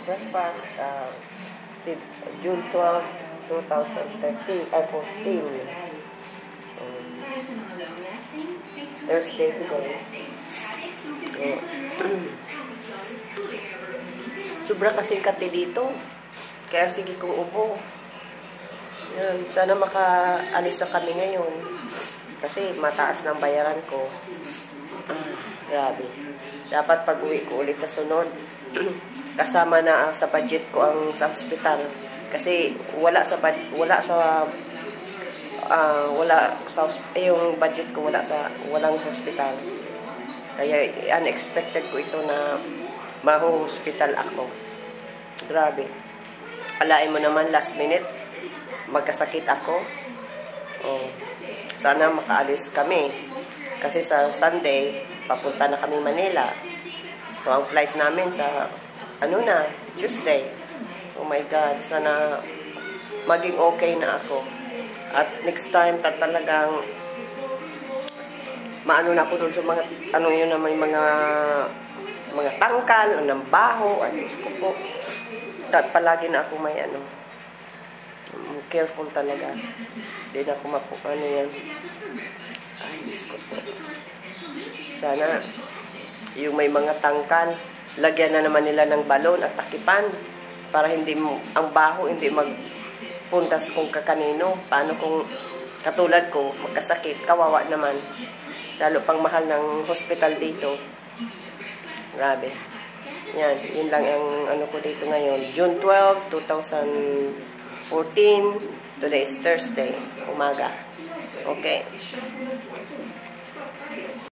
breakfast, June 12, 2013, 14. Thursday today. Sobra kasing kati dito. Kaya sige kong ubo. Yan. Sana makaalis na kami ngayon. Kasi mataas ng bayaran ko. Grabe. Dapat pag-uwi ko ulit sa sunod. Kasama na sa budget ko ang sa hospital. Kasi wala sa yung budget ko walang hospital. Kaya unexpected ko ito na maho-hospital ako. Grabe. Alain mo naman last minute magkasakit ako. Sana makaalis kami. Kasi sa Sunday papunta na kami Manila. Ang flight namin sa Tuesday. Oh my God, sana maging okay na ako. At next time talagang maano na ako doon sa mga may mga tangkal, ng baho, ayos ko po. Palagi na ako may careful talaga. Hindi na ako yan. Ayos ko po. Sana yung may mga tangkal, lagyan na naman nila ng balon at takipan para ang baho hindi magpunta sa kung kakanino. Paano kung katulad ko, magkasakit, kawawa naman. Lalo pang mahal ng hospital dito. Grabe. Yan, yun lang ang ko dito ngayon. June 12, 2014. Today is Thursday, umaga. Okay.